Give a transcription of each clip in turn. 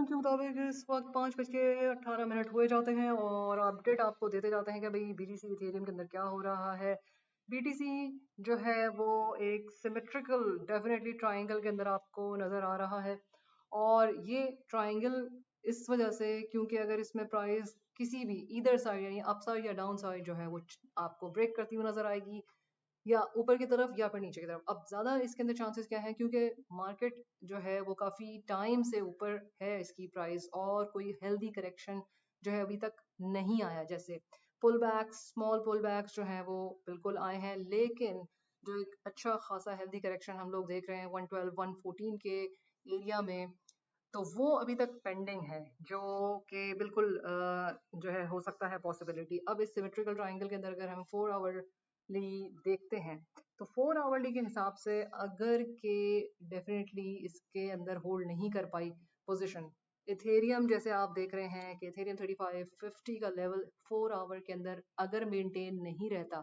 के मुताबिक इस वक्त 5:18 हुए जाते हैं और अपडेट आपको देते जाते हैं कि भाई बीटीसी इथेरियम के अंदर क्या हो रहा है। बीटीसी जो है वो एक सिमेट्रिकल डेफिनेटली ट्रायंगल के अंदर आपको नज़र आ रहा है और ये ट्रायंगल इस वजह से क्योंकि अगर इसमें प्राइस किसी भी ईदर साइड यानी अप साइड या डाउन साइड जो है वो आपको ब्रेक करती हुई नजर आएगी या ऊपर की तरफ या फिर नीचे की तरफ। अब ज़्यादा इसके अंदर चांसेस क्या है क्योंकि मार्केट जो है वो काफ़ी टाइम से ऊपर है इसकी प्राइस और कोई हेल्दी करेक्शन जो है अभी तक नहीं आया। जैसे पुल बैक्स स्मॉल पुल बैक्स जो हैं वो बिल्कुल आए हैं, लेकिन जो एक अच्छा खासा हेल्दी करेक्शन हम लोग देख रहे हैं 112 114 के एरिया में, तो वो अभी तक पेंडिंग है जो कि बिल्कुल जो है हो सकता है पॉसिबिलिटी। अब इस सिमेट्रिकल ट्रायंगल के अंदर अगर हम 4 आवरली देखते हैं तो 4 आवरली के हिसाब से अगर के डेफिनेटली इसके अंदर होल्ड नहीं कर पाई पोजीशन, इथेरियम जैसे आप देख रहे हैं कि इथेरियम 3550 का लेवल 4 आवर के अंदर अगर मेंटेन नहीं रहता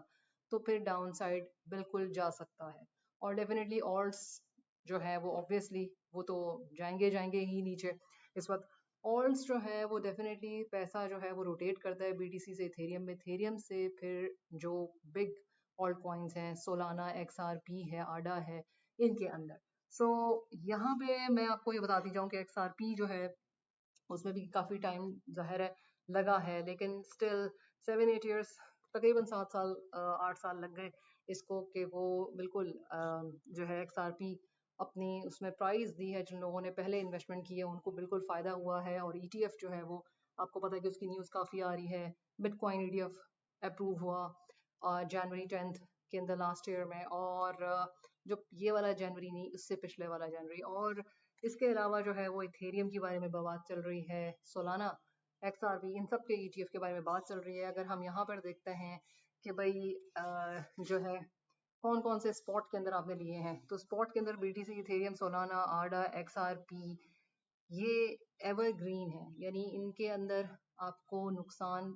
तो फिर डाउन साइड बिल्कुल जा सकता है। और डेफिनेटली ऑल्ट्स जो है वो ऑब्वियसली वो तो जाएंगे ही नीचे इस वक्त। ऑल्ट्स जो है वो डेफिनेटली पैसा जो है वो रोटेट करता है बीटीसी से इथेरियम से फिर जो बिग ऑल्ट कॉइन्स हैं सोलाना एक्सआरपी है आडा है इनके अंदर। सो यहाँ पे मैं आपको ये बताती जाऊँ कि एक्सआरपी जो है उसमें भी काफ़ी टाइम ज़ाहिर है लगा है, लेकिन स्टिल 7-8 ईयर्स तकरीबन 7 साल 8 साल लग गए इसको कि वो बिल्कुल जो है एक्सआरपी अपनी उसमें प्राइस दी है। जिन लोगों ने पहले इन्वेस्टमेंट की है उनको बिल्कुल फ़ायदा हुआ है और ईटीएफ जो है वो आपको पता है कि उसकी न्यूज़ काफ़ी आ रही है। बिटकॉइन ईटीएफ अप्रूव हुआ जनवरी 10 के अंदर लास्ट ईयर में, और जो ये वाला जनवरी नहीं उससे पिछले वाला जनवरी। और इसके अलावा जो है वो इथेरियम के बारे में बात चल रही है, सोलाना एक्सआरपी इन सब के ईटीएफ के बारे में बात चल रही है। अगर हम यहाँ पर देखते हैं कि भाई जो है कौन कौन से स्पॉट के अंदर आपने लिए हैं, तो स्पॉट के अंदर बीटीसी इथेरियम सोलाना आडा एक्सआरपी ये एवरग्रीन है, यानी इनके अंदर आपको नुकसान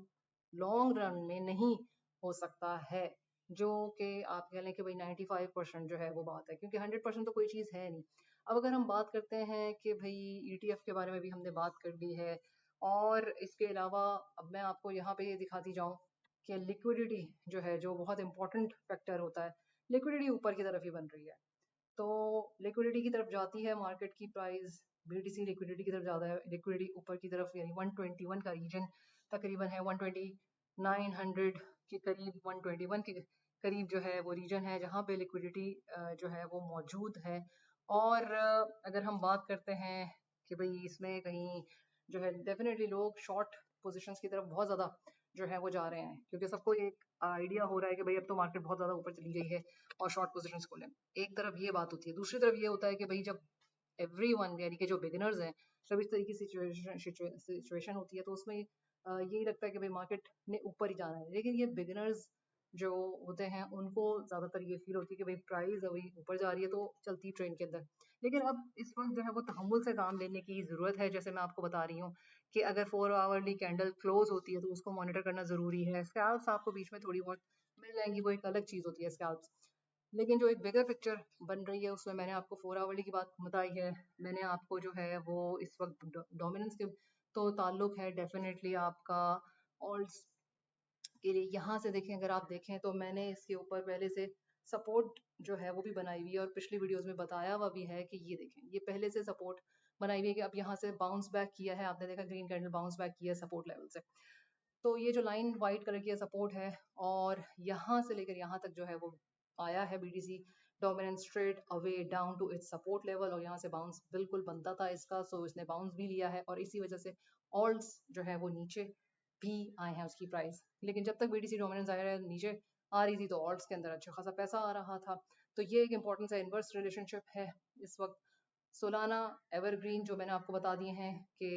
लॉन्ग रन में नहीं हो सकता है। जो कि आप कह लें कि भाई 95% जो है वो बात है, क्योंकि 100% तो कोई चीज़ है नहीं। अब अगर हम बात करते हैं कि भाई ईटीएफ के बारे में भी हमने बात कर ली है, और इसके अलावा अब मैं आपको यहाँ पे ये दिखाती जाऊँ कि लिक्विडिटी जो है जो बहुत इंपॉर्टेंट फैक्टर होता है, लिक्विडिटी ऊपर की तरफ ही बन रही है। तो लिक्विडिटी की तरफ जाती है मार्केट की प्राइस, बीटीसी लिक्विडिटी की तरफ ज़्यादा है, लिक्विडिटी ऊपर की तरफ यानी 121 का रीजन तकरीबन है, 12900 के करीब 121 के करीब जो है वो रीजन है जहाँ पे लिक्विडिटी जो है वो मौजूद है। और अगर हम बात करते हैं कि भाई इसमें कहीं जो है डेफिनेटली लोग शॉर्ट पोजीशंस की तरफ बहुत ज़्यादा जो है वो जा रहे हैं, क्योंकि सबको एक आइडिया हो रहा है कि भाई अब तो मार्केट बहुत ज़्यादा ऊपर चली गई है और शॉर्ट पोजीशंस खोलें। एक तरफ ये बात होती है, दूसरी तरफ ये होता है कि भाई जब एवरीवन यानी कि जो बिगिनर्स हैं जब इस तरीके की सिचुएशन होती है तो उसमें यही लगता है कि भाई मार्केट ने ऊपर ही जाना है, लेकिन ये बिगिनर्स जो होते हैं उनको ज़्यादातर ये फील होती है कि भाई प्राइस अभी ऊपर जा रही है तो चलती ट्रेन के अंदर। लेकिन अब इस वक्त जो है वो तहम्मुल से काम लेने की ज़रूरत है। जैसे मैं आपको बता रही हूँ कि अगर 4 आवरली कैंडल क्लोज होती है तो उसको मॉनिटर करना ज़रूरी है। स्कैल्प्स आपको बीच में थोड़ी बहुत मिल जाएंगी, वो एक अलग चीज़ होती है स्कैल्प्स, लेकिन जो एक बिगर पिक्चर बन रही है उसमें मैंने आपको 4 आवरली की बात बताई है। मैंने आपको जो है वो इस वक्त डोमिनेंस के तो ताल्लुक है डेफिनेटली आपका ऑल्ट्स के लिए। यहाँ से देखें, अगर आप देखें तो मैंने इसके ऊपर पहले से सपोर्ट जो है वो भी बनाई हुई है और पिछली वीडियोस में बताया हुआ भी है कि ये देखें ये पहले से सपोर्ट बनाई हुई है कि अब यहाँ से बाउंस बैक किया है, आपने देखा ग्रीन कैंडल बाउंस बैक किया है सपोर्ट लेवल से। तो ये जो लाइन वाइट कलर की सपोर्ट है और यहाँ से लेकर यहाँ तक जो है वो आया है BTC dominant straight away down to its support level, और यहाँ से बाउंस बिल्कुल बनता था इसका, सो इसने बाउंस भी लिया है और इसी वजह से ऑल्ट्स जो है वो नीचे भी आए हैं उसकी प्राइस। लेकिन जब तक बीटीसी डोमिनेंस आया है नीचे आ रही थी तो ऑल्ट्स के अंदर अच्छा खासा पैसा आ रहा था। तो ये एक इंपॉर्टेंट सा इन्वर्स रिलेशनशिप है इस वक्त। सोलाना एवरग्रीन जो मैंने आपको बता दिए हैं कि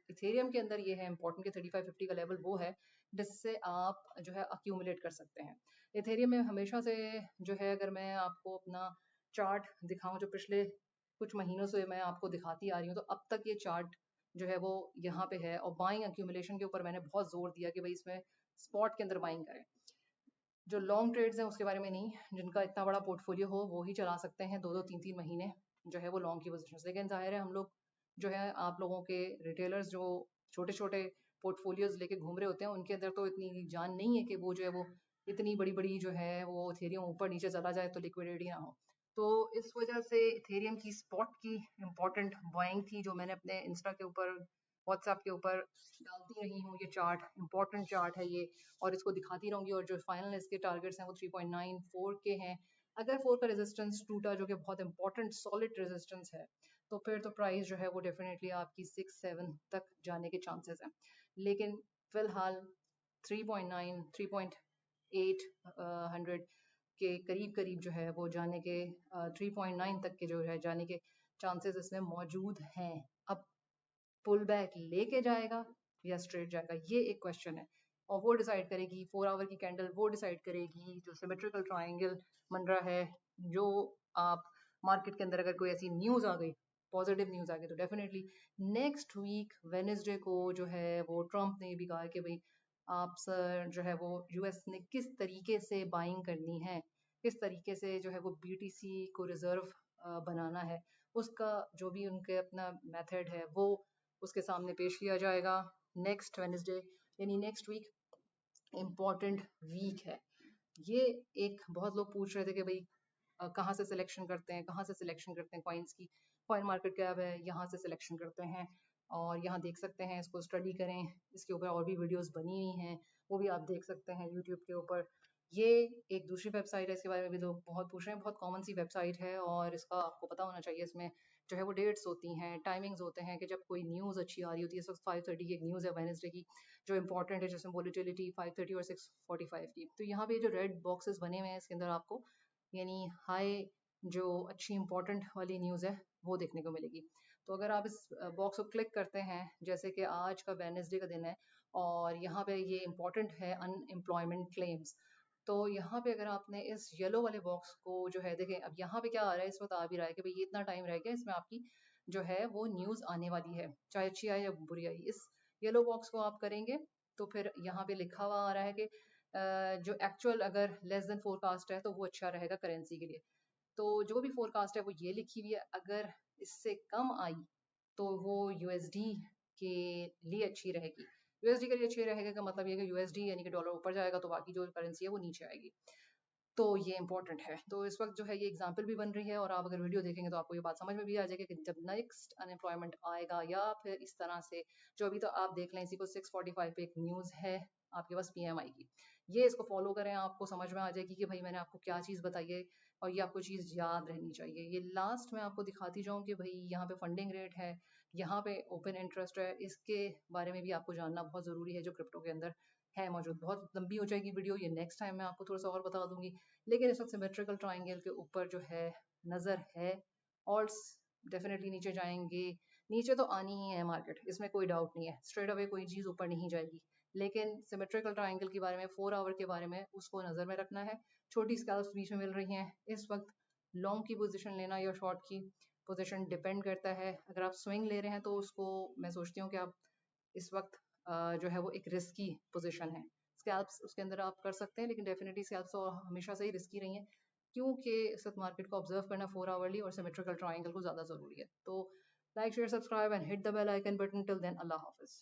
इथेरियम के अंदर ये है इंपॉर्टेंट कि 3550 का लेवल वो है जिससे आप जो है अक्यूमुलेट कर सकते हैं। इथेरियम में हमेशा से जो है, अगर मैं आपको अपना चार्ट दिखाऊं जो पिछले कुछ महीनों से मैं आपको दिखाती आ रही हूँ, तो अब तक ये चार्ट जो है वो यहाँ पे है। और बाइंग अक्यूमुलेशन के ऊपर मैंने बहुत जोर दिया कि भाई इसमें स्पॉट के अंदर बाइंग करें। जो लॉन्ग ट्रेड्स हैं उसके बारे में नहीं, जिनका इतना बड़ा पोर्टफोलियो हो वो ही चला सकते हैं 2-2 3-3 महीने जो है वो लॉन्ग की पोजीशन। लेकिन जाहिर है हम लोग जो है आप लोगों के रिटेलर्स जो छोटे छोटे पोर्टफोलियोज लेके घूम रहे होते हैं उनके अंदर तो इतनी जान नहीं है कि वो जो है वो इतनी बड़ी बड़ी जो है वो इथेरियम ऊपर नीचे चला जाए तो लिक्विडिटी ना हो। तो इस वजह से इथेरियम की स्पॉट की इम्पोर्टेंट बाइंग थी जो मैंने अपने इंस्टा के ऊपर व्हाट्सएप के ऊपर डालती रही हूँ। ये चार्ट इंपॉर्टेंट चार्ट है ये, और इसको दिखाती रहूंगी। और जो फाइनल इसके टारगेट्स हैं वो 3.94 के हैं। अगर 4 का रेजिस्टेंस टूटा जो कि बहुत इंपॉर्टेंट सॉलिड रेजिस्टेंस है तो फिर तो प्राइस जो है वो डेफिनेटली आपकी 6-7 तक जाने के चांसेस हैं। लेकिन फिलहाल 3.9 3.8 100 के करीब करीब जो है वो जाने के 3.9 तक के जो है जाने के चांसेस इसमें मौजूद हैं। अब पुल बैक लेके जाएगा या स्ट्रेट जाएगा, ये एक क्वेश्चन है। और वो डिसाइड करेगी 4 आवर की कैंडल, वो डिसाइड करेगी जो सिमेट्रिकल ट्राइंगल बन रहा है। जो आप मार्केट के अंदर अगर कोई ऐसी न्यूज़ आ गई, पॉजिटिव न्यूज़ आ गई, तो डेफिनेटली नेक्स्ट वीक वेनेसडे को जो है वो ट्रम्प ने भी कहा कि भाई आप सर जो है वो यूएस ने किस तरीके से बाइंग करनी है, किस तरीके से जो है वो बीटीसी को रिजर्व बनाना है, उसका जो भी उनके अपना मेथड है वो उसके सामने पेश किया जाएगा नेक्स्ट वेनेसडे, यानी नेक्स्ट वीक इम्पॉर्टेंट वीक है ये। एक बहुत लोग पूछ रहे थे कि भाई कहाँ से सिलेक्शन करते हैं, कहाँ से सिलेक्शन करते हैं कॉइन्स की। कॉइन मार्केट कैप है, यहाँ से सिलेक्शन करते हैं और यहाँ देख सकते हैं, इसको स्टडी करें। इसके ऊपर और भी वीडियोस बनी हुई हैं, वो भी आप देख सकते हैं यूट्यूब के ऊपर। ये एक दूसरी वेबसाइट है, इसके बारे में भी लोग बहुत पूछ रहे हैं। बहुत कॉमन सी वेबसाइट है और इसका आपको पता होना चाहिए। इसमें जो है वो डेट्स होती हैं, टाइमिंग्स होते हैं कि जब कोई न्यूज़ अच्छी आ रही होती है। इस वक्त 5:30 की एक न्यूज़ है वेडनेसडे की जो इंपॉर्टेंट है, जिसमें वोलेटिलिटी 5:30 और 6:45 की। तो यहाँ पे जो रेड बॉक्सेस बने हुए हैं इसके अंदर आपको यानी हाई जो अच्छी इंपॉर्टेंट वाली न्यूज़ है वो देखने को मिलेगी। तो अगर आप इस बॉक्स को क्लिक करते हैं, जैसे कि आज का वेडनेसडे का दिन है और यहाँ पे ये इंपॉर्टेंट है अनएम्प्लॉयमेंट क्लेम्स। तो यहाँ पे अगर आपने इस येलो वाले बॉक्स को जो है देखें, अब यहाँ पे क्या आ रहा है, इस वक्त आ भी रहा है कि भाई ये इतना टाइम रह गया, इसमें आपकी जो है वो न्यूज़ आने वाली है, चाहे अच्छी आए या बुरी आई। इस येलो बॉक्स को आप करेंगे तो फिर यहाँ पे लिखा हुआ आ रहा है कि जो एक्चुअल अगर लेस देन फोरकास्ट है तो वो अच्छा रहेगा करेंसी के लिए। तो जो भी फोरकास्ट है वो ये लिखी हुई है। अगर इससे कम आई तो वो यूएसडी के लिए अच्छी रहेगी। यूएसडी के लिए अच्छी रहेगा का मतलब ये कि यूएसडी यानी कि डॉलर ऊपर जाएगा तो बाकी जो करेंसी है वो नीचे आएगी। तो ये इंपॉर्टेंट है। तो इस वक्त जो है ये एग्जाम्पल भी बन रही है और आप अगर वीडियो देखेंगे तो आपको ये बात समझ में भी आ जाएगी कि जब नेक्स्ट अनएम्प्लॉयमेंट आएगा या फिर इस तरह से जो अभी तो आप देख लें, इसी को 6:45 पे एक न्यूज़ है आपके पास पीएमआई की, ये इसको फॉलो करें, आपको समझ में आ जाएगी कि भाई मैंने आपको क्या चीज़ बताई है और ये आपको चीज़ याद रहनी चाहिए। ये लास्ट में आपको दिखाती जाऊँ कि भाई यहाँ पे फंडिंग रेट है, यहाँ पे ओपन इंटरेस्ट है, इसके बारे में भी आपको जानना बहुत ज़रूरी है जो क्रिप्टो के अंदर है मौजूद। बहुत लंबी हो जाएगी वीडियो, ये नेक्स्ट टाइम मैं आपको थोड़ा सा और बता दूंगी। लेकिन इस वक्त सिमेट्रिकल ट्राइंगल के ऊपर जो है नज़र है। ऑल्ट्स डेफिनेटली नीचे जाएंगे, नीचे तो आनी ही है मार्केट, इसमें कोई डाउट नहीं है। स्ट्रेट अवे कोई चीज़ ऊपर नहीं जाएगी, लेकिन सिमेट्रिकल ट्राइंगल के बारे में 4 आवर के बारे में उसको नज़र में रखना है। छोटी स्कैल्प्स बीच में मिल रही हैं इस वक्त। लॉन्ग की पोजीशन लेना या शॉर्ट की पोजीशन डिपेंड करता है। अगर आप स्विंग ले रहे हैं तो उसको मैं सोचती हूँ कि आप इस वक्त जो है वो एक रिस्की पोजीशन है। स्कैल्प्स उसके अंदर आप कर सकते हैं, लेकिन डेफिनेटली स्कैल्प्स तो हमेशा से ही रिस्की रही हैं क्योंकि इस वक्त मार्केट को ऑब्जर्व करना 4 आवरली और सिमेट्रिकल ट्राइंगल को ज़्यादा ज़रूरी है। तो like share subscribe and hit the bell icon button. Till then अल्लाह हाफिज़।